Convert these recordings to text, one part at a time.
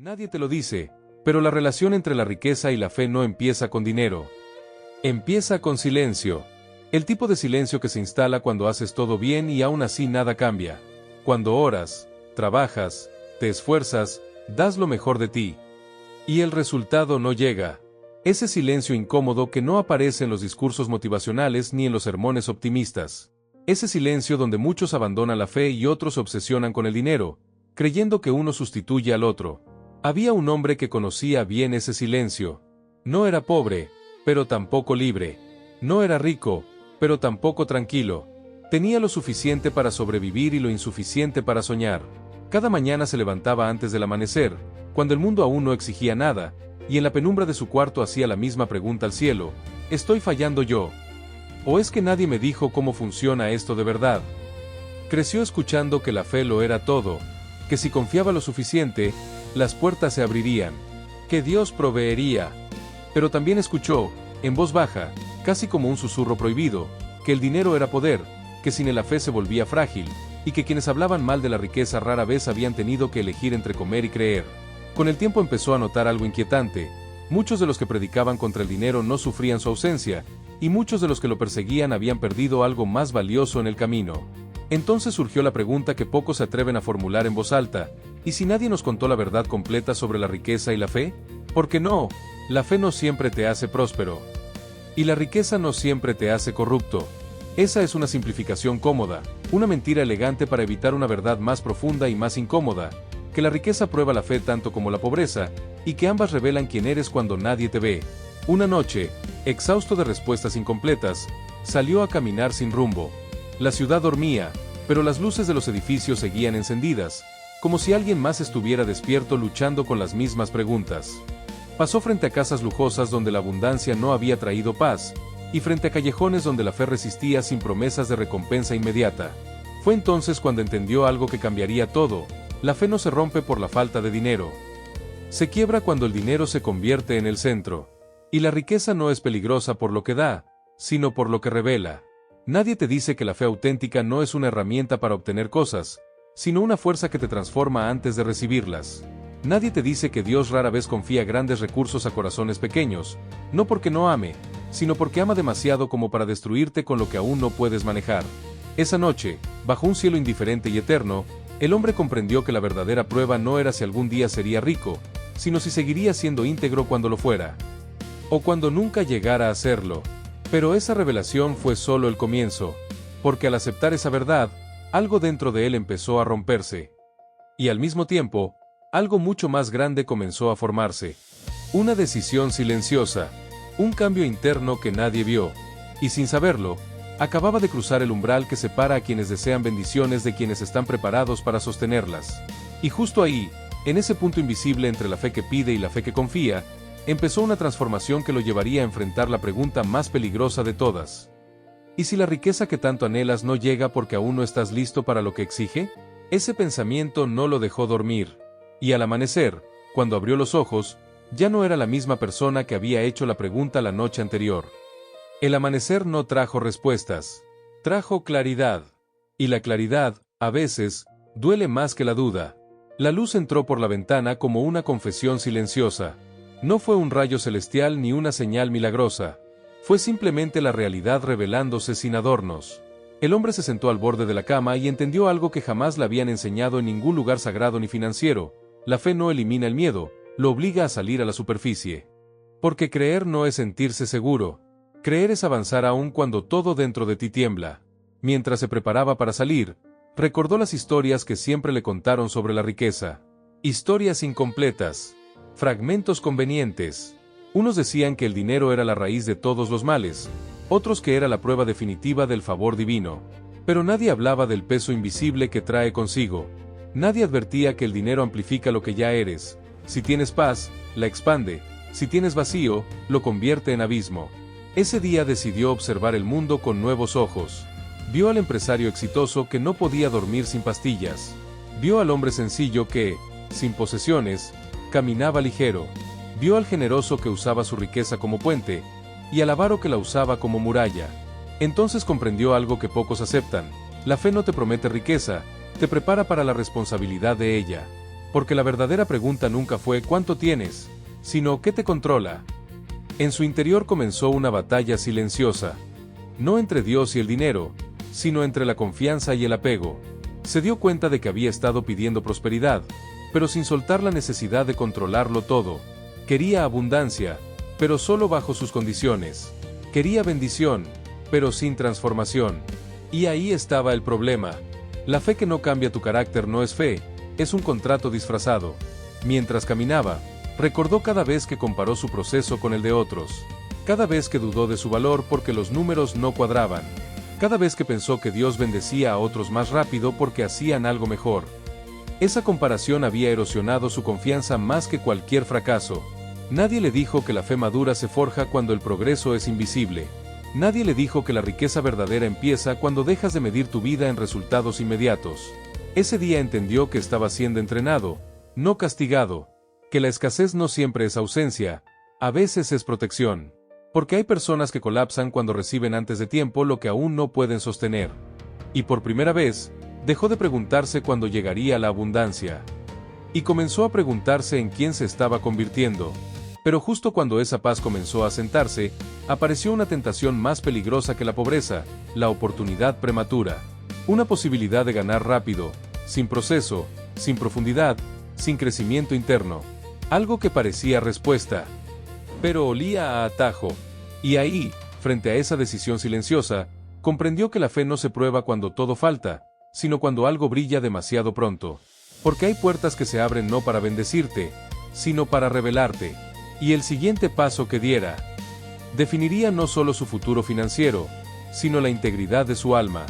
Nadie te lo dice, pero la relación entre la riqueza y la fe no empieza con dinero. Empieza con silencio. El tipo de silencio que se instala cuando haces todo bien y aún así nada cambia. Cuando oras, trabajas, te esfuerzas, das lo mejor de ti. Y el resultado no llega. Ese silencio incómodo que no aparece en los discursos motivacionales ni en los sermones optimistas. Ese silencio donde muchos abandonan la fe y otros se obsesionan con el dinero, creyendo que uno sustituye al otro. Había un hombre que conocía bien ese silencio. No era pobre, pero tampoco libre. No era rico, pero tampoco tranquilo. Tenía lo suficiente para sobrevivir y lo insuficiente para soñar. Cada mañana se levantaba antes del amanecer, cuando el mundo aún no exigía nada, y en la penumbra de su cuarto hacía la misma pregunta al cielo: ¿estoy fallando yo? ¿O es que nadie me dijo cómo funciona esto de verdad? Creció escuchando que la fe lo era todo, que si confiaba lo suficiente, las puertas se abrirían, que Dios proveería. Pero también escuchó, en voz baja, casi como un susurro prohibido, que el dinero era poder, que sin la fe se volvía frágil, y que quienes hablaban mal de la riqueza rara vez habían tenido que elegir entre comer y creer. Con el tiempo empezó a notar algo inquietante. Muchos de los que predicaban contra el dinero no sufrían su ausencia, y muchos de los que lo perseguían habían perdido algo más valioso en el camino. Entonces surgió la pregunta que pocos se atreven a formular en voz alta: ¿y si nadie nos contó la verdad completa sobre la riqueza y la fe? Porque no, la fe no siempre te hace próspero. Y la riqueza no siempre te hace corrupto. Esa es una simplificación cómoda, una mentira elegante para evitar una verdad más profunda y más incómoda, que la riqueza prueba la fe tanto como la pobreza, y que ambas revelan quién eres cuando nadie te ve. Una noche, exhausto de respuestas incompletas, salió a caminar sin rumbo. La ciudad dormía, pero las luces de los edificios seguían encendidas, como si alguien más estuviera despierto luchando con las mismas preguntas. Pasó frente a casas lujosas donde la abundancia no había traído paz, y frente a callejones donde la fe resistía sin promesas de recompensa inmediata. Fue entonces cuando entendió algo que cambiaría todo: la fe no se rompe por la falta de dinero. Se quiebra cuando el dinero se convierte en el centro. Y la riqueza no es peligrosa por lo que da, sino por lo que revela. Nadie te dice que la fe auténtica no es una herramienta para obtener cosas, sino una fuerza que te transforma antes de recibirlas. Nadie te dice que Dios rara vez confía grandes recursos a corazones pequeños, no porque no ame, sino porque ama demasiado como para destruirte con lo que aún no puedes manejar. Esa noche, bajo un cielo indiferente y eterno, el hombre comprendió que la verdadera prueba no era si algún día sería rico, sino si seguiría siendo íntegro cuando lo fuera. O cuando nunca llegara a serlo. Pero esa revelación fue solo el comienzo, porque al aceptar esa verdad, algo dentro de él empezó a romperse. Y al mismo tiempo, algo mucho más grande comenzó a formarse. Una decisión silenciosa, un cambio interno que nadie vio, y sin saberlo, acababa de cruzar el umbral que separa a quienes desean bendiciones de quienes están preparados para sostenerlas. Y justo ahí, en ese punto invisible entre la fe que pide y la fe que confía, empezó una transformación que lo llevaría a enfrentar la pregunta más peligrosa de todas. ¿Y si la riqueza que tanto anhelas no llega porque aún no estás listo para lo que exige? Ese pensamiento no lo dejó dormir. Y al amanecer, cuando abrió los ojos, ya no era la misma persona que había hecho la pregunta la noche anterior. El amanecer no trajo respuestas, trajo claridad. Y la claridad, a veces, duele más que la duda. La luz entró por la ventana como una confesión silenciosa. No fue un rayo celestial ni una señal milagrosa. Fue simplemente la realidad revelándose sin adornos. El hombre se sentó al borde de la cama y entendió algo que jamás le habían enseñado en ningún lugar sagrado ni financiero: la fe no elimina el miedo, lo obliga a salir a la superficie. Porque creer no es sentirse seguro. Creer es avanzar aún cuando todo dentro de ti tiembla. Mientras se preparaba para salir, recordó las historias que siempre le contaron sobre la riqueza. Historias incompletas. Fragmentos convenientes. Unos decían que el dinero era la raíz de todos los males, otros que era la prueba definitiva del favor divino. Pero nadie hablaba del peso invisible que trae consigo. Nadie advertía que el dinero amplifica lo que ya eres. Si tienes paz, la expande. Si tienes vacío, lo convierte en abismo. Ese día decidió observar el mundo con nuevos ojos. Vio al empresario exitoso que no podía dormir sin pastillas. Vio al hombre sencillo que, sin posesiones, caminaba ligero. Vio al generoso que usaba su riqueza como puente, y al avaro que la usaba como muralla. Entonces comprendió algo que pocos aceptan: la fe no te promete riqueza, te prepara para la responsabilidad de ella. Porque la verdadera pregunta nunca fue ¿cuánto tienes?, sino ¿qué te controla? En su interior comenzó una batalla silenciosa. No entre Dios y el dinero, sino entre la confianza y el apego. Se dio cuenta de que había estado pidiendo prosperidad, pero sin soltar la necesidad de controlarlo todo. Quería abundancia, pero solo bajo sus condiciones. Quería bendición, pero sin transformación. Y ahí estaba el problema. La fe que no cambia tu carácter no es fe, es un contrato disfrazado. Mientras caminaba, recordó cada vez que comparó su proceso con el de otros. Cada vez que dudó de su valor porque los números no cuadraban. Cada vez que pensó que Dios bendecía a otros más rápido porque hacían algo mejor. Esa comparación había erosionado su confianza más que cualquier fracaso. Nadie le dijo que la fe madura se forja cuando el progreso es invisible. Nadie le dijo que la riqueza verdadera empieza cuando dejas de medir tu vida en resultados inmediatos. Ese día entendió que estaba siendo entrenado, no castigado, que la escasez no siempre es ausencia, a veces es protección. Porque hay personas que colapsan cuando reciben antes de tiempo lo que aún no pueden sostener. Y por primera vez, dejó de preguntarse cuándo llegaría la abundancia. Y comenzó a preguntarse en quién se estaba convirtiendo. Pero justo cuando esa paz comenzó a sentarse, apareció una tentación más peligrosa que la pobreza, la oportunidad prematura. Una posibilidad de ganar rápido, sin proceso, sin profundidad, sin crecimiento interno. Algo que parecía respuesta, pero olía a atajo. Y ahí, frente a esa decisión silenciosa, comprendió que la fe no se prueba cuando todo falta, sino cuando algo brilla demasiado pronto. Porque hay puertas que se abren no para bendecirte, sino para revelarte. Y el siguiente paso que diera definiría no solo su futuro financiero, sino la integridad de su alma.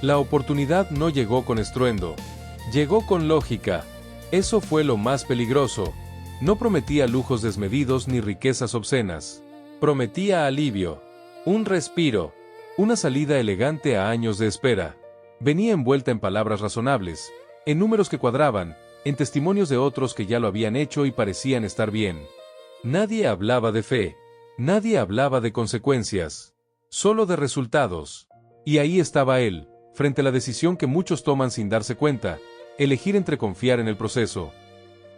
La oportunidad no llegó con estruendo, llegó con lógica. Eso fue lo más peligroso. No prometía lujos desmedidos ni riquezas obscenas. Prometía alivio, un respiro, una salida elegante a años de espera. Venía envuelta en palabras razonables, en números que cuadraban, en testimonios de otros que ya lo habían hecho y parecían estar bien. Nadie hablaba de fe, nadie hablaba de consecuencias, solo de resultados. Y ahí estaba él, frente a la decisión que muchos toman sin darse cuenta, elegir entre confiar en el proceso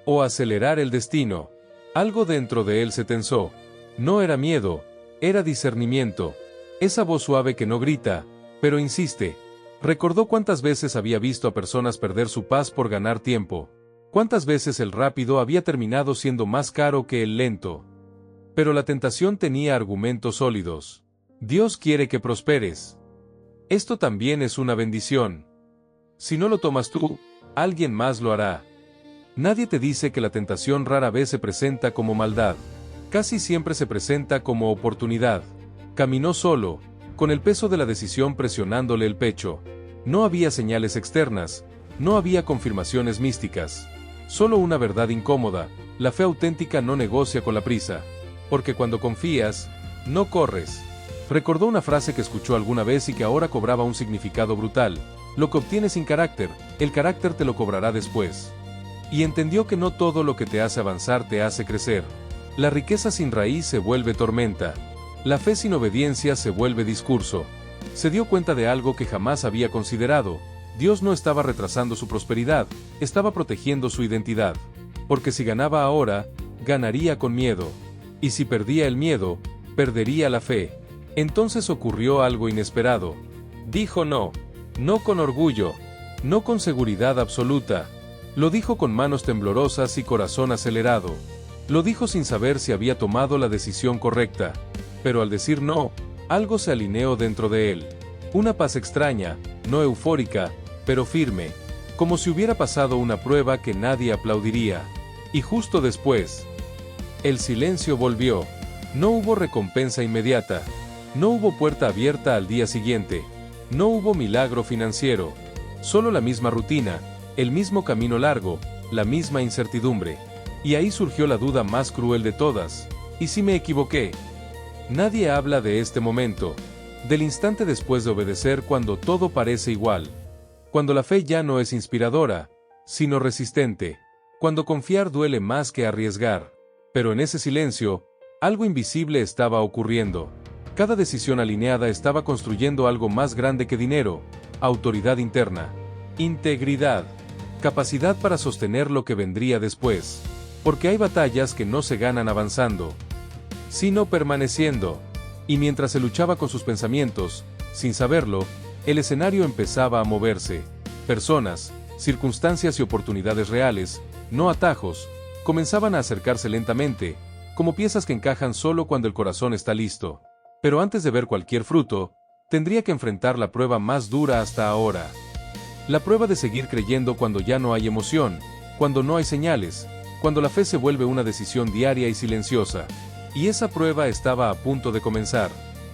o acelerar el destino. Algo dentro de él se tensó. No era miedo, era discernimiento. Esa voz suave que no grita, pero insiste. Recordó cuántas veces había visto a personas perder su paz por ganar tiempo. Cuántas veces el rápido había terminado siendo más caro que el lento. Pero la tentación tenía argumentos sólidos. Dios quiere que prosperes. Esto también es una bendición. Si no lo tomas tú, alguien más lo hará. Nadie te dice que la tentación rara vez se presenta como maldad. Casi siempre se presenta como oportunidad. Caminó solo, con el peso de la decisión presionándole el pecho. No había señales externas, no había confirmaciones místicas. Solo una verdad incómoda: la fe auténtica no negocia con la prisa. Porque cuando confías, no corres. Recordó una frase que escuchó alguna vez y que ahora cobraba un significado brutal: lo que obtienes sin carácter, el carácter te lo cobrará después. Y entendió que no todo lo que te hace avanzar te hace crecer. La riqueza sin raíz se vuelve tormenta. La fe sin obediencia se vuelve discurso. Se dio cuenta de algo que jamás había considerado: Dios no estaba retrasando su prosperidad, estaba protegiendo su identidad. Porque si ganaba ahora, ganaría con miedo. Y si perdía el miedo, perdería la fe. Entonces ocurrió algo inesperado. Dijo no. No con orgullo. No con seguridad absoluta. Lo dijo con manos temblorosas y corazón acelerado. Lo dijo sin saber si había tomado la decisión correcta. Pero al decir no, algo se alineó dentro de él. Una paz extraña, no eufórica, pero firme. Como si hubiera pasado una prueba que nadie aplaudiría. Y justo después, el silencio volvió. No hubo recompensa inmediata. No hubo puerta abierta al día siguiente. No hubo milagro financiero. Solo la misma rutina, el mismo camino largo, la misma incertidumbre. Y ahí surgió la duda más cruel de todas: ¿y si me equivoqué? Nadie habla de este momento, del instante después de obedecer cuando todo parece igual. Cuando la fe ya no es inspiradora, sino resistente. Cuando confiar duele más que arriesgar. Pero en ese silencio, algo invisible estaba ocurriendo. Cada decisión alineada estaba construyendo algo más grande que dinero: autoridad interna, integridad. capacidad para sostener lo que vendría después. Porque hay batallas que no se ganan avanzando, sino permaneciendo. Y mientras se luchaba con sus pensamientos, sin saberlo, el escenario empezaba a moverse. Personas, circunstancias y oportunidades reales, no atajos, comenzaban a acercarse lentamente, como piezas que encajan solo cuando el corazón está listo. Pero antes de ver cualquier fruto, tendría que enfrentar la prueba más dura hasta ahora. La prueba de seguir creyendo cuando ya no hay emoción, cuando no hay señales, cuando la fe se vuelve una decisión diaria y silenciosa. Y esa prueba estaba a punto de comenzar.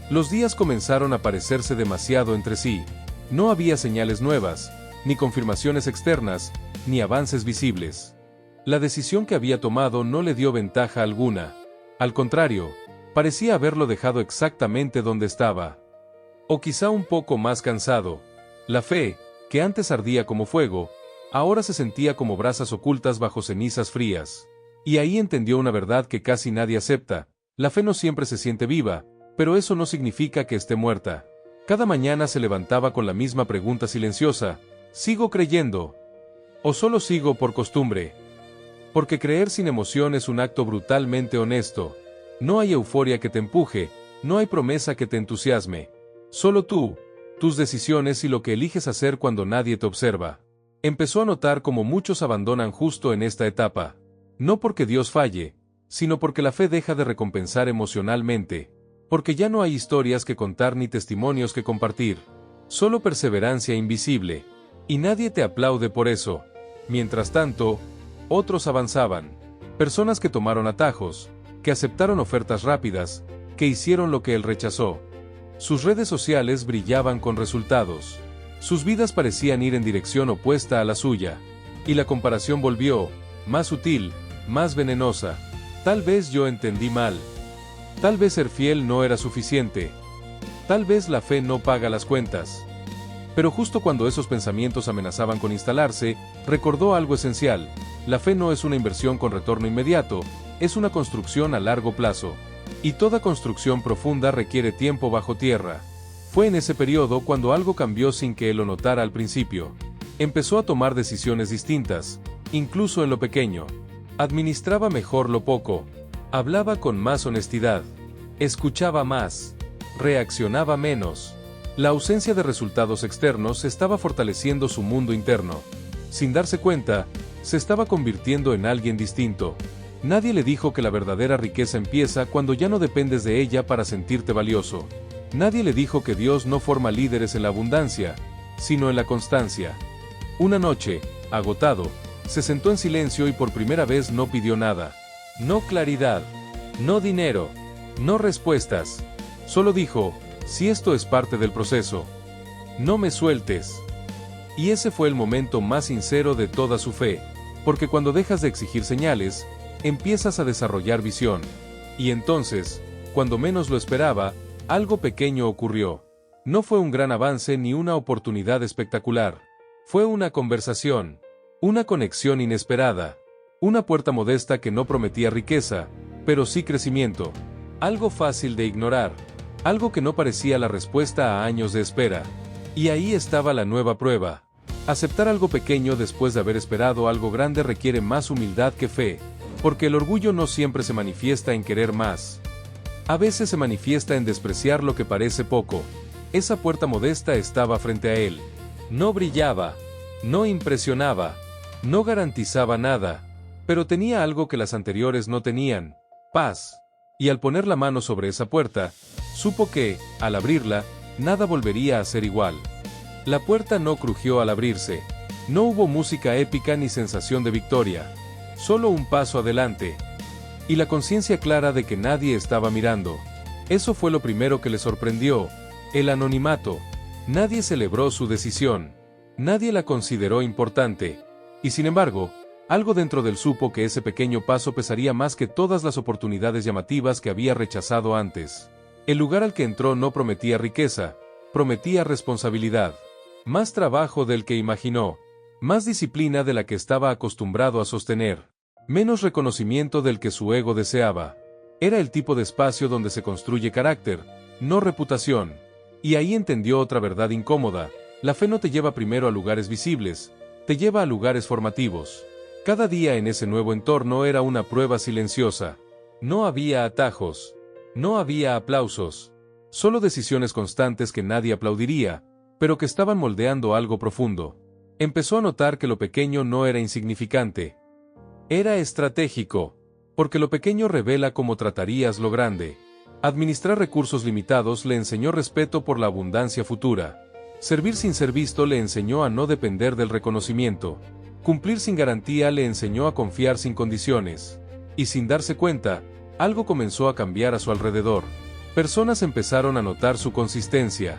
Los días comenzaron a parecerse demasiado entre sí. No había señales nuevas, ni confirmaciones externas, ni avances visibles. La decisión que había tomado no le dio ventaja alguna. Al contrario, parecía haberlo dejado exactamente donde estaba. O quizá un poco más cansado. La fe, que antes ardía como fuego, ahora se sentía como brasas ocultas bajo cenizas frías. Y ahí entendió una verdad que casi nadie acepta: la fe no siempre se siente viva, pero eso no significa que esté muerta. Cada mañana se levantaba con la misma pregunta silenciosa: ¿sigo creyendo? ¿O solo sigo por costumbre? Porque creer sin emoción es un acto brutalmente honesto. No hay euforia que te empuje, no hay promesa que te entusiasme. Solo tú, tus decisiones y lo que eliges hacer cuando nadie te observa. Empezó a notar cómo muchos abandonan justo en esta etapa. No porque Dios falle, sino porque la fe deja de recompensar emocionalmente. Porque ya no hay historias que contar ni testimonios que compartir. Solo perseverancia invisible. Y nadie te aplaude por eso. Mientras tanto, otros avanzaban. Personas que tomaron atajos, que aceptaron ofertas rápidas, que hicieron lo que él rechazó. Sus redes sociales brillaban con resultados. Sus vidas parecían ir en dirección opuesta a la suya. Y la comparación volvió, más sutil, más venenosa. Tal vez yo entendí mal. Tal vez ser fiel no era suficiente. Tal vez la fe no paga las cuentas. Pero justo cuando esos pensamientos amenazaban con instalarse, recordó algo esencial: la fe no es una inversión con retorno inmediato, es una construcción a largo plazo. Y toda construcción profunda requiere tiempo bajo tierra. Fue en ese periodo cuando algo cambió sin que él lo notara al principio. Empezó a tomar decisiones distintas, incluso en lo pequeño. Administraba mejor lo poco, hablaba con más honestidad, escuchaba más, reaccionaba menos. La ausencia de resultados externos estaba fortaleciendo su mundo interno. Sin darse cuenta, se estaba convirtiendo en alguien distinto. Nadie le dijo que la verdadera riqueza empieza cuando ya no dependes de ella para sentirte valioso. Nadie le dijo que Dios no forma líderes en la abundancia, sino en la constancia. Una noche, agotado, se sentó en silencio y por primera vez no pidió nada. No claridad, no dinero, no respuestas. Solo dijo: si esto es parte del proceso, no me sueltes. Y ese fue el momento más sincero de toda su fe, porque cuando dejas de exigir señales, empiezas a desarrollar visión. Y entonces, cuando menos lo esperaba, algo pequeño ocurrió. No fue un gran avance ni una oportunidad espectacular. Fue una conversación, una conexión inesperada, una puerta modesta que no prometía riqueza, pero sí crecimiento. Algo fácil de ignorar. Algo que no parecía la respuesta a años de espera. Y ahí estaba la nueva prueba. Aceptar algo pequeño después de haber esperado algo grande requiere más humildad que fe, porque el orgullo no siempre se manifiesta en querer más. A veces se manifiesta en despreciar lo que parece poco. Esa puerta modesta estaba frente a él. No brillaba, no impresionaba, no garantizaba nada, pero tenía algo que las anteriores no tenían: paz. Y al poner la mano sobre esa puerta, supo que, al abrirla, nada volvería a ser igual. La puerta no crujió al abrirse. No hubo música épica ni sensación de victoria. Solo un paso adelante. Y la conciencia clara de que nadie estaba mirando. Eso fue lo primero que le sorprendió: el anonimato. Nadie celebró su decisión. Nadie la consideró importante. Y sin embargo, algo dentro de él supo que ese pequeño paso pesaría más que todas las oportunidades llamativas que había rechazado antes. El lugar al que entró no prometía riqueza, prometía responsabilidad. Más trabajo del que imaginó, más disciplina de la que estaba acostumbrado a sostener, menos reconocimiento del que su ego deseaba. Era el tipo de espacio donde se construye carácter, no reputación. Y ahí entendió otra verdad incómoda: la fe no te lleva primero a lugares visibles, te lleva a lugares formativos. Cada día en ese nuevo entorno era una prueba silenciosa. No había atajos. No había aplausos. Solo decisiones constantes que nadie aplaudiría, pero que estaban moldeando algo profundo. Empezó a notar que lo pequeño no era insignificante. Era estratégico, porque lo pequeño revela cómo tratarías lo grande. Administrar recursos limitados le enseñó respeto por la abundancia futura. Servir sin ser visto le enseñó a no depender del reconocimiento. Cumplir sin garantía le enseñó a confiar sin condiciones. Y sin darse cuenta, algo comenzó a cambiar a su alrededor. Personas empezaron a notar su consistencia.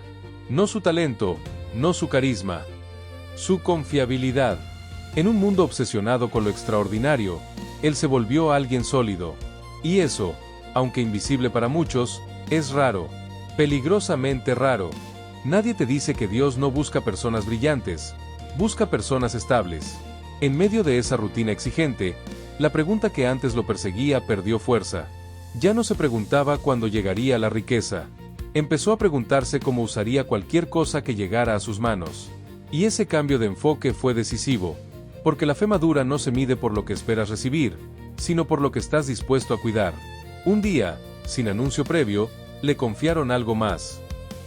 No su talento, no su carisma. Su confiabilidad. En un mundo obsesionado con lo extraordinario, él se volvió alguien sólido. Y eso, aunque invisible para muchos, es raro. Peligrosamente raro. Nadie te dice que Dios no busca personas brillantes, busca personas estables. En medio de esa rutina exigente, la pregunta que antes lo perseguía perdió fuerza. Ya no se preguntaba cuándo llegaría la riqueza. Empezó a preguntarse cómo usaría cualquier cosa que llegara a sus manos. Y ese cambio de enfoque fue decisivo, porque la fe madura no se mide por lo que esperas recibir, sino por lo que estás dispuesto a cuidar. Un día, sin anuncio previo, le confiaron algo más.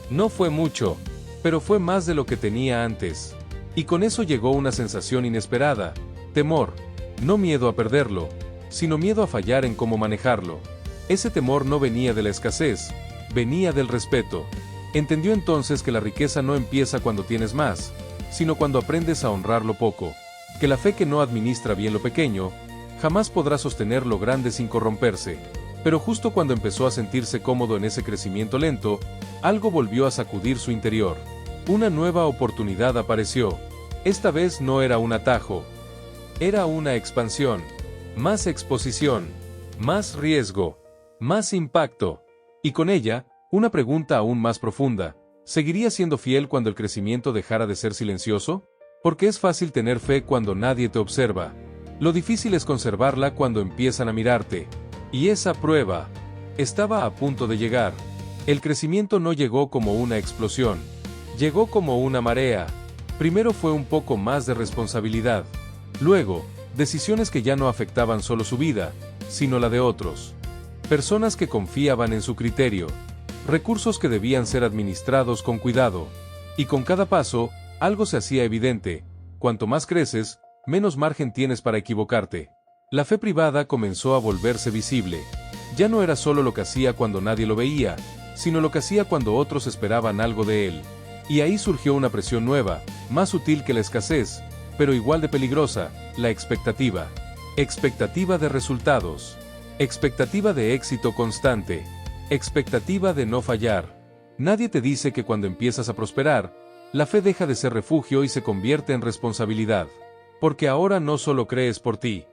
No fue mucho, pero fue más de lo que tenía antes. Y con eso llegó una sensación inesperada, temor, no miedo a perderlo, sino miedo a fallar en cómo manejarlo. Ese temor no venía de la escasez, venía del respeto. Entendió entonces que la riqueza no empieza cuando tienes más, sino cuando aprendes a honrar lo poco, que la fe que no administra bien lo pequeño, jamás podrá sostener lo grande sin corromperse. Pero justo cuando empezó a sentirse cómodo en ese crecimiento lento, algo volvió a sacudir su interior. Una nueva oportunidad apareció. Esta vez no era un atajo. Era una expansión. Más exposición. Más riesgo. Más impacto. Y con ella, una pregunta aún más profunda. ¿Seguirías siendo fiel cuando el crecimiento dejara de ser silencioso? Porque es fácil tener fe cuando nadie te observa. Lo difícil es conservarla cuando empiezan a mirarte. Y esa prueba estaba a punto de llegar. El crecimiento no llegó como una explosión. Llegó como una marea. Primero fue un poco más de responsabilidad. Luego, decisiones que ya no afectaban solo su vida, sino la de otros. Personas que confiaban en su criterio. Recursos que debían ser administrados con cuidado. Y con cada paso, algo se hacía evidente. Cuanto más creces, menos margen tienes para equivocarte. La fe privada comenzó a volverse visible. Ya no era solo lo que hacía cuando nadie lo veía, sino lo que hacía cuando otros esperaban algo de él. Y ahí surgió una presión nueva, más sutil que la escasez, pero igual de peligrosa, la expectativa. Expectativa de resultados. Expectativa de éxito constante. Expectativa de no fallar. Nadie te dice que cuando empiezas a prosperar, la fe deja de ser refugio y se convierte en responsabilidad. Porque ahora no solo crees por ti.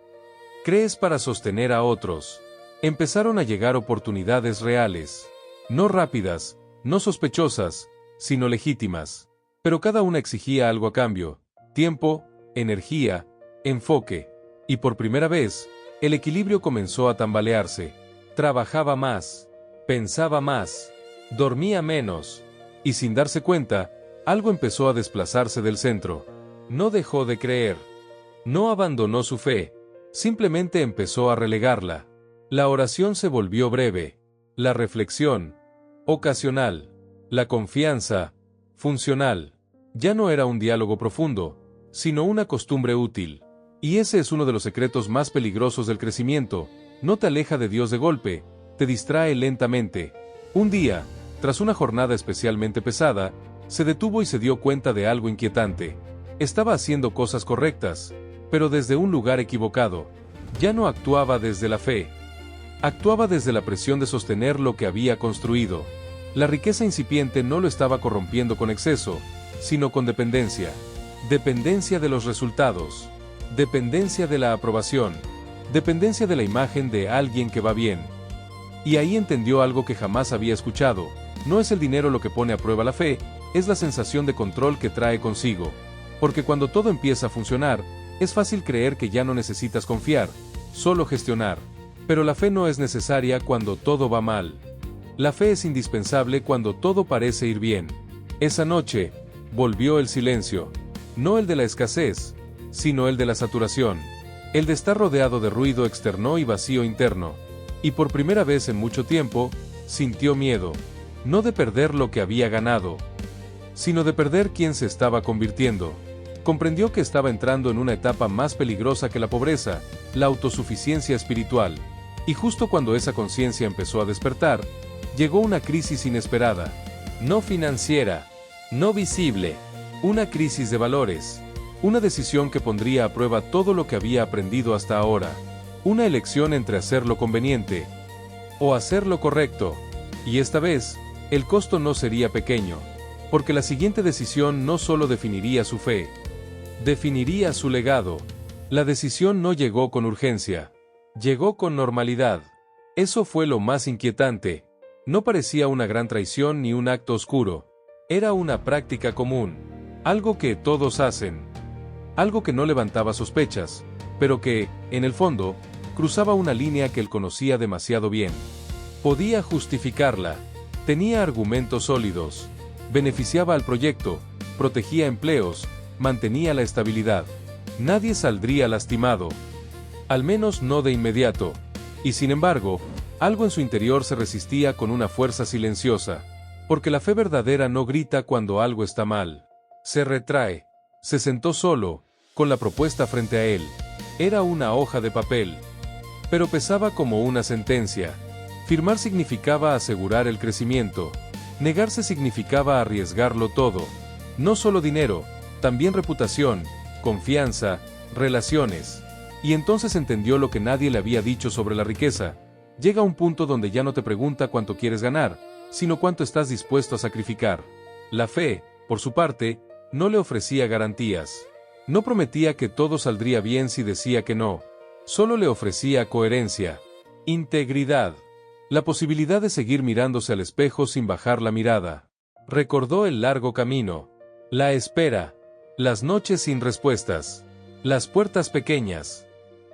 Crees para sostener a otros. Empezaron a llegar oportunidades reales. No rápidas, no sospechosas, sino legítimas. Pero cada una exigía algo a cambio. Tiempo, energía, enfoque. Y por primera vez, el equilibrio comenzó a tambalearse. Trabajaba más. Pensaba más. Dormía menos. Y sin darse cuenta, algo empezó a desplazarse del centro. No dejó de creer. No abandonó su fe. Simplemente empezó a relegarla. La oración se volvió breve. La reflexión, ocasional. La confianza, funcional. Ya no era un diálogo profundo, sino una costumbre útil. Y ese es uno de los secretos más peligrosos del crecimiento. No te aleja de Dios de golpe, te distrae lentamente. Un día, tras una jornada especialmente pesada, se detuvo y se dio cuenta de algo inquietante. Estaba haciendo cosas correctas, pero desde un lugar equivocado. Ya no actuaba desde la fe. Actuaba desde la presión de sostener lo que había construido. La riqueza incipiente no lo estaba corrompiendo con exceso, sino con dependencia. Dependencia de los resultados. Dependencia de la aprobación. Dependencia de la imagen de alguien que va bien. Y ahí entendió algo que jamás había escuchado. No es el dinero lo que pone a prueba la fe, es la sensación de control que trae consigo. Porque cuando todo empieza a funcionar, es fácil creer que ya no necesitas confiar, solo gestionar. Pero la fe no es necesaria cuando todo va mal. La fe es indispensable cuando todo parece ir bien. Esa noche, volvió el silencio. No el de la escasez, sino el de la saturación, el de estar rodeado de ruido externo y vacío interno. Y por primera vez en mucho tiempo, sintió miedo, no de perder lo que había ganado, sino de perder quién se estaba convirtiendo. Comprendió que estaba entrando en una etapa más peligrosa que la pobreza, la autosuficiencia espiritual. Y justo cuando esa conciencia empezó a despertar, llegó una crisis inesperada. No financiera, no visible, una crisis de valores. Una decisión que pondría a prueba todo lo que había aprendido hasta ahora. Una elección entre hacer lo conveniente o hacer lo correcto. Y esta vez, el costo no sería pequeño, porque la siguiente decisión no solo definiría su fe, definiría su legado. La decisión no llegó con urgencia, llegó con normalidad. Eso fue lo más inquietante. No parecía una gran traición ni un acto oscuro. Era una práctica común, algo que todos hacen. Algo que no levantaba sospechas, pero que, en el fondo, cruzaba una línea que él conocía demasiado bien. Podía justificarla, tenía argumentos sólidos, beneficiaba al proyecto, protegía empleos, mantenía la estabilidad. Nadie saldría lastimado, al menos no de inmediato, y sin embargo, algo en su interior se resistía con una fuerza silenciosa, porque la fe verdadera no grita cuando algo está mal, se retrae. Se sentó solo, con la propuesta frente a él. Era una hoja de papel, pero pesaba como una sentencia. Firmar significaba asegurar el crecimiento. Negarse significaba arriesgarlo todo. No solo dinero, también reputación, confianza, relaciones. Y entonces entendió lo que nadie le había dicho sobre la riqueza. Llega un punto donde ya no te pregunta cuánto quieres ganar, sino cuánto estás dispuesto a sacrificar. La fe, por su parte, no le ofrecía garantías. No prometía que todo saldría bien si decía que no. Solo le ofrecía coherencia, integridad, la posibilidad de seguir mirándose al espejo sin bajar la mirada. Recordó el largo camino, la espera, las noches sin respuestas, las puertas pequeñas,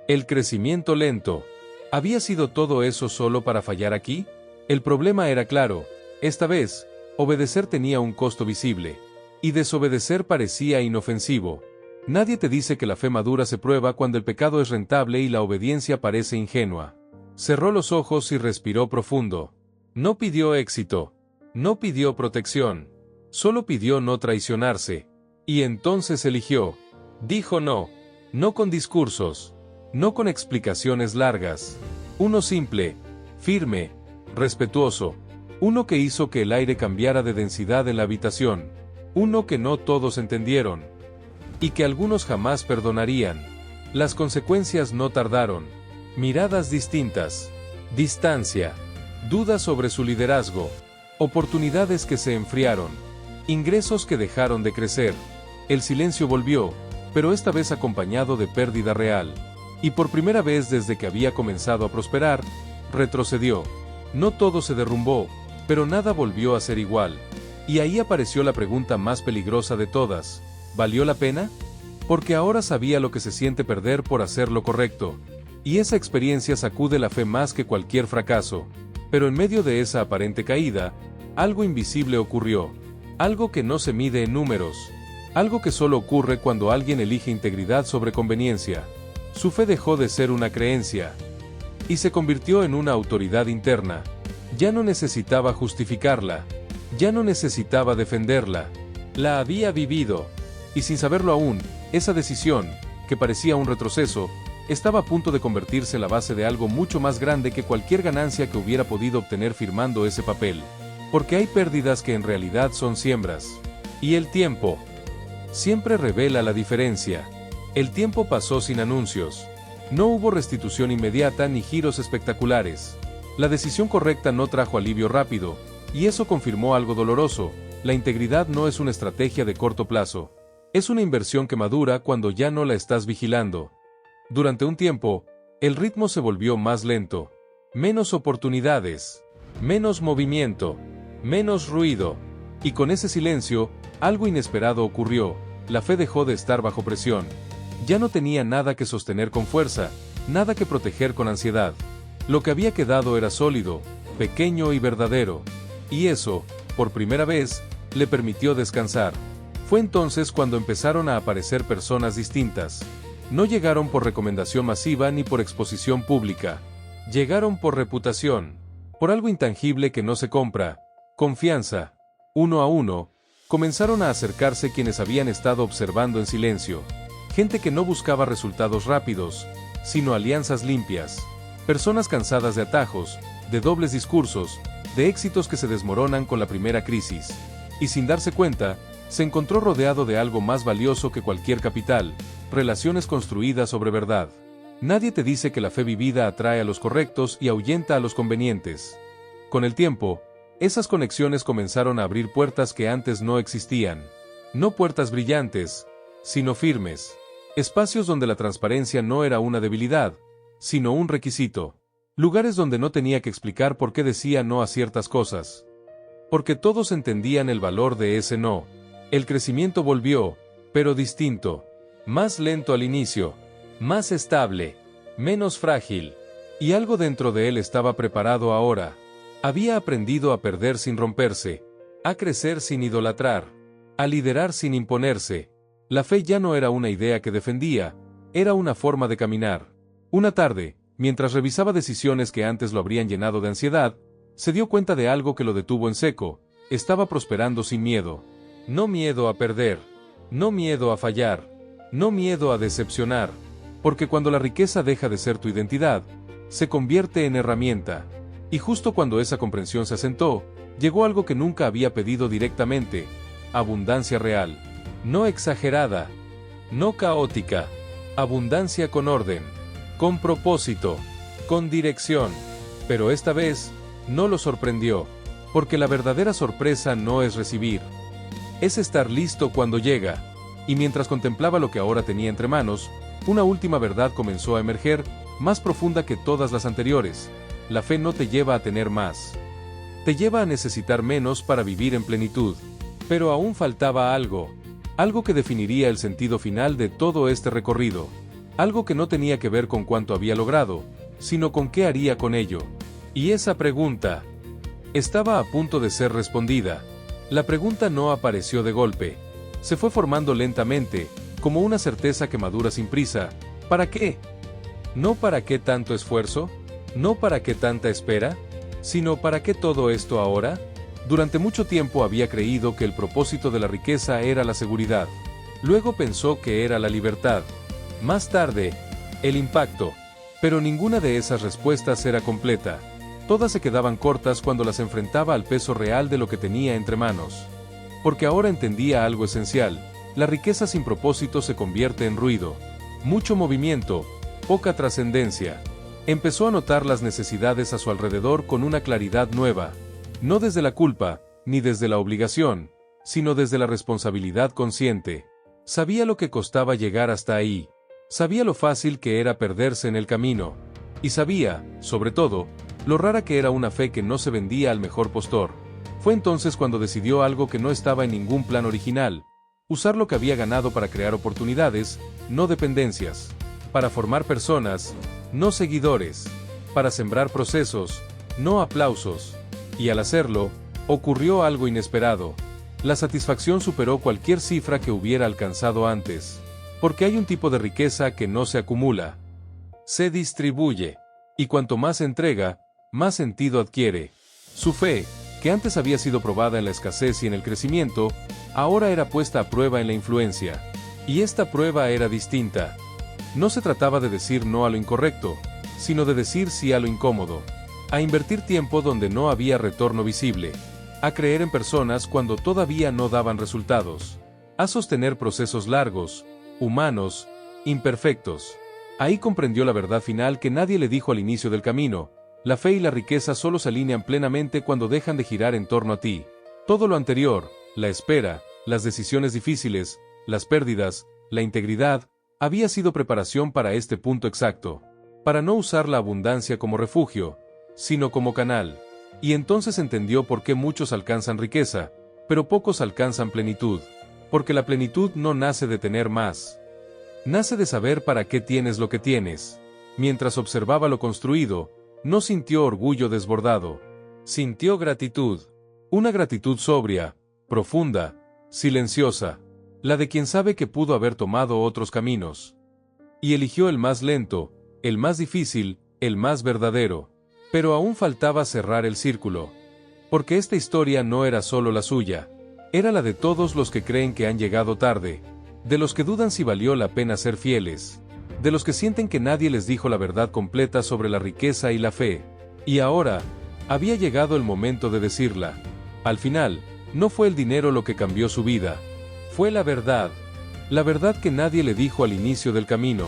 el crecimiento lento. ¿Había sido todo eso solo para fallar aquí? El problema era claro. Esta vez, obedecer tenía un costo visible. Y desobedecer parecía inofensivo. Nadie te dice que la fe madura se prueba cuando el pecado es rentable y la obediencia parece ingenua. Cerró los ojos y respiró profundo. No pidió éxito. No pidió protección. Solo pidió no traicionarse. Y entonces eligió. Dijo no. No con discursos. No con explicaciones largas. Uno simple, firme, respetuoso. Uno que hizo que el aire cambiara de densidad en la habitación. Uno que no todos entendieron. Y que algunos jamás perdonarían. Las consecuencias no tardaron. Miradas distintas. Distancia. Dudas sobre su liderazgo. Oportunidades que se enfriaron. Ingresos que dejaron de crecer. El silencio volvió, pero esta vez acompañado de pérdida real. Y por primera vez desde que había comenzado a prosperar, retrocedió. No todo se derrumbó, pero nada volvió a ser igual. Y ahí apareció la pregunta más peligrosa de todas. ¿Valió la pena? Porque ahora sabía lo que se siente perder por hacer lo correcto. Y esa experiencia sacude la fe más que cualquier fracaso. Pero en medio de esa aparente caída, algo invisible ocurrió. Algo que no se mide en números. Algo que solo ocurre cuando alguien elige integridad sobre conveniencia. Su fe dejó de ser una creencia y se convirtió en una autoridad interna. Ya no necesitaba justificarla. Ya no necesitaba defenderla. La había vivido. Y sin saberlo aún, esa decisión, que parecía un retroceso, estaba a punto de convertirse en la base de algo mucho más grande que cualquier ganancia que hubiera podido obtener firmando ese papel. Porque hay pérdidas que en realidad son siembras. Y el tiempo siempre revela la diferencia. El tiempo pasó sin anuncios. No hubo restitución inmediata ni giros espectaculares. La decisión correcta no trajo alivio rápido, y eso confirmó algo doloroso. La integridad no es una estrategia de corto plazo. Es una inversión que madura cuando ya no la estás vigilando. Durante un tiempo, el ritmo se volvió más lento. Menos oportunidades, menos movimiento, menos ruido. Y con ese silencio, algo inesperado ocurrió. La fe dejó de estar bajo presión. Ya no tenía nada que sostener con fuerza, nada que proteger con ansiedad. Lo que había quedado era sólido, pequeño y verdadero. Y eso, por primera vez, le permitió descansar. Fue entonces cuando empezaron a aparecer personas distintas. No llegaron por recomendación masiva ni por exposición pública. Llegaron por reputación, por algo intangible que no se compra, confianza. Uno a uno, comenzaron a acercarse quienes habían estado observando en silencio. Gente que no buscaba resultados rápidos, sino alianzas limpias. Personas cansadas de atajos, de dobles discursos, de éxitos que se desmoronan con la primera crisis. Y sin darse cuenta, se encontró rodeado de algo más valioso que cualquier capital: relaciones construidas sobre verdad. Nadie te dice que la fe vivida atrae a los correctos y ahuyenta a los convenientes. Con el tiempo, esas conexiones comenzaron a abrir puertas que antes no existían. No puertas brillantes, sino firmes. Espacios donde la transparencia no era una debilidad, sino un requisito. Lugares donde no tenía que explicar por qué decía no a ciertas cosas. Porque todos entendían el valor de ese no. El crecimiento volvió, pero distinto. Más lento al inicio, más estable, menos frágil. Y algo dentro de él estaba preparado ahora. Había aprendido a perder sin romperse, a crecer sin idolatrar, a liderar sin imponerse. La fe ya no era una idea que defendía, era una forma de caminar. Una tarde, mientras revisaba decisiones que antes lo habrían llenado de ansiedad, se dio cuenta de algo que lo detuvo en seco. Estaba prosperando sin miedo. No miedo a perder, no miedo a fallar, no miedo a decepcionar, porque cuando la riqueza deja de ser tu identidad, se convierte en herramienta. Y justo cuando esa comprensión se asentó, llegó algo que nunca había pedido directamente: abundancia real. No exagerada, no caótica, abundancia con orden, con propósito, con dirección. Pero esta vez, no lo sorprendió, porque la verdadera sorpresa no es recibir. Es estar listo cuando llega. Y mientras contemplaba lo que ahora tenía entre manos, una última verdad comenzó a emerger, más profunda que todas las anteriores. La fe no te lleva a tener más. Te lleva a necesitar menos para vivir en plenitud. Pero aún faltaba algo. Algo que definiría el sentido final de todo este recorrido. Algo que no tenía que ver con cuánto había logrado, sino con qué haría con ello. Y esa pregunta estaba a punto de ser respondida. La pregunta no apareció de golpe. Se fue formando lentamente, como una certeza que madura sin prisa. ¿Para qué? No para qué tanto esfuerzo, no para qué tanta espera, sino para qué todo esto ahora. Durante mucho tiempo había creído que el propósito de la riqueza era la seguridad. Luego pensó que era la libertad. Más tarde, el impacto. Pero ninguna de esas respuestas era completa. Todas se quedaban cortas cuando las enfrentaba al peso real de lo que tenía entre manos. Porque ahora entendía algo esencial: la riqueza sin propósito se convierte en ruido. Mucho movimiento, poca trascendencia. Empezó a notar las necesidades a su alrededor con una claridad nueva. No desde la culpa, ni desde la obligación, sino desde la responsabilidad consciente. Sabía lo que costaba llegar hasta ahí. Sabía lo fácil que era perderse en el camino. Y sabía, sobre todo, lo rara que era una fe que no se vendía al mejor postor. Fue entonces cuando decidió algo que no estaba en ningún plan original: usar lo que había ganado para crear oportunidades, no dependencias. Para formar personas, no seguidores. Para sembrar procesos, no aplausos. Y al hacerlo, ocurrió algo inesperado. La satisfacción superó cualquier cifra que hubiera alcanzado antes. Porque hay un tipo de riqueza que no se acumula, se distribuye. Y cuanto más se entrega, más sentido adquiere. Su fe, que antes había sido probada en la escasez y en el crecimiento, ahora era puesta a prueba en la influencia. Y esta prueba era distinta. No se trataba de decir no a lo incorrecto, sino de decir sí a lo incómodo. A invertir tiempo donde no había retorno visible. A creer en personas cuando todavía no daban resultados. A sostener procesos largos, humanos, imperfectos. Ahí comprendió la verdad final que nadie le dijo al inicio del camino: la fe y la riqueza solo se alinean plenamente cuando dejan de girar en torno a ti. Todo lo anterior, la espera, las decisiones difíciles, las pérdidas, la integridad, había sido preparación para este punto exacto. Para no usar la abundancia como refugio, sino como canal. Y entonces entendió por qué muchos alcanzan riqueza, pero pocos alcanzan plenitud. Porque la plenitud no nace de tener más. Nace de saber para qué tienes lo que tienes. Mientras observaba lo construido, no sintió orgullo desbordado. Sintió gratitud. Una gratitud sobria, profunda, silenciosa. la de quien sabe que pudo haber tomado otros caminos. Y eligió el más lento, el más difícil, el más verdadero. Pero aún faltaba cerrar el círculo. Porque esta historia no era solo la suya, era la de todos los que creen que han llegado tarde, de los que dudan si valió la pena ser fieles, de los que sienten que nadie les dijo la verdad completa sobre la riqueza y la fe. Y ahora, había llegado el momento de decirla. Al final, no fue el dinero lo que cambió su vida, fue la verdad que nadie le dijo al inicio del camino,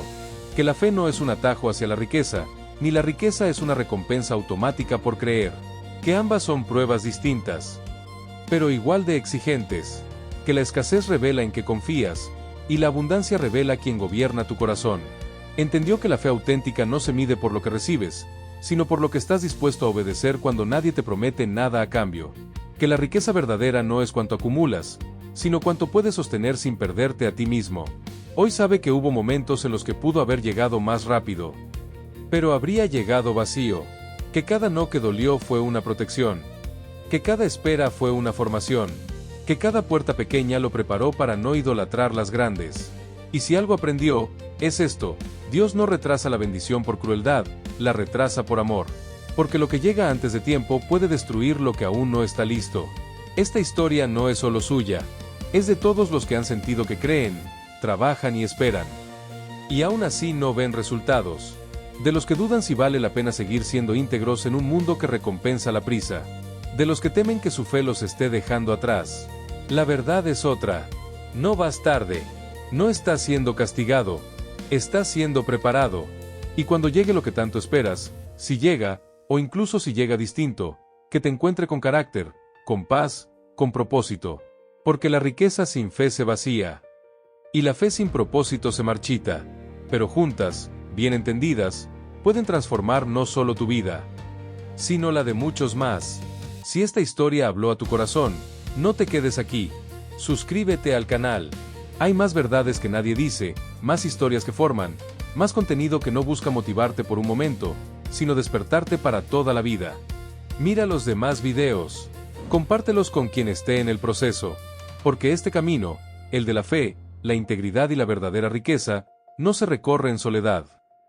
que la fe no es un atajo hacia la riqueza, ni la riqueza es una recompensa automática por creer, que ambas son pruebas distintas, pero igual de exigentes, que la escasez revela en que confías, y la abundancia revela quién gobierna tu corazón. Entendió que la fe auténtica no se mide por lo que recibes, sino por lo que estás dispuesto a obedecer cuando nadie te promete nada a cambio, que la riqueza verdadera no es cuanto acumulas, sino cuanto puedes sostener sin perderte a ti mismo. Hoy sabe que hubo momentos en los que pudo haber llegado más rápido, pero habría llegado vacío, que cada no que dolió fue una protección, que cada espera fue una formación, que cada puerta pequeña lo preparó para no idolatrar las grandes. Y si algo aprendió, es esto: Dios no retrasa la bendición por crueldad, la retrasa por amor. Porque lo que llega antes de tiempo puede destruir lo que aún no está listo. Esta historia no es solo suya, es de todos los que han sentido que creen, trabajan y esperan, y aún así no ven resultados. De los que dudan si vale la pena seguir siendo íntegros en un mundo que recompensa la prisa. De los que temen que su fe los esté dejando atrás. La verdad es otra. No vas tarde. No estás siendo castigado. Estás siendo preparado. Y cuando llegue lo que tanto esperas, si llega, o incluso si llega distinto, que te encuentre con carácter, con paz, con propósito. Porque la riqueza sin fe se vacía. Y la fe sin propósito se marchita. Pero juntas, bien entendidas, pueden transformar no solo tu vida, sino la de muchos más. Si esta historia habló a tu corazón, no te quedes aquí. Suscríbete al canal. Hay más verdades que nadie dice, más historias que forman, más contenido que no busca motivarte por un momento, sino despertarte para toda la vida. Mira los demás videos. Compártelos con quien esté en el proceso. Porque este camino, el de la fe, la integridad y la verdadera riqueza, no se recorre en soledad.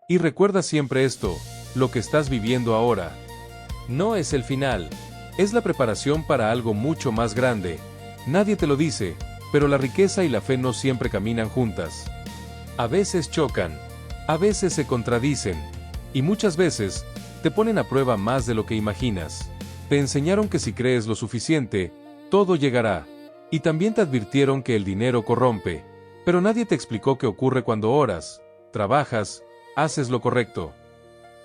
Y recuerda siempre esto: lo que estás viviendo ahora no es el final, es la preparación para algo mucho más grande. Nadie te lo dice, pero la riqueza y la fe no siempre caminan juntas. A veces chocan, a veces se contradicen, y muchas veces te ponen a prueba más de lo que imaginas. Te enseñaron que si crees lo suficiente, todo llegará. Y también te advirtieron que el dinero corrompe, pero nadie te explicó qué ocurre cuando oras, trabajas, haces lo correcto.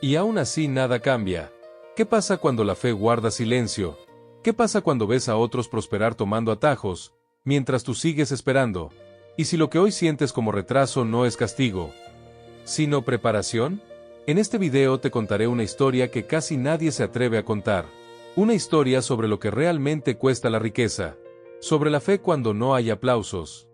Y aún así nada cambia. ¿Qué pasa cuando la fe guarda silencio? ¿Qué pasa cuando ves a otros prosperar tomando atajos, mientras tú sigues esperando? ¿Y si lo que hoy sientes como retraso no es castigo, sino preparación? En este video te contaré una historia que casi nadie se atreve a contar. Una historia sobre lo que realmente cuesta la riqueza, sobre la fe cuando no hay aplausos,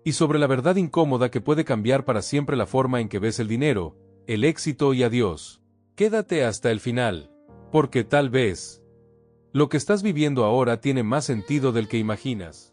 y sobre la verdad incómoda que puede cambiar para siempre la forma en que ves el dinero, el éxito y a Dios. Quédate hasta el final, porque tal vez lo que estás viviendo ahora tiene más sentido del que imaginas.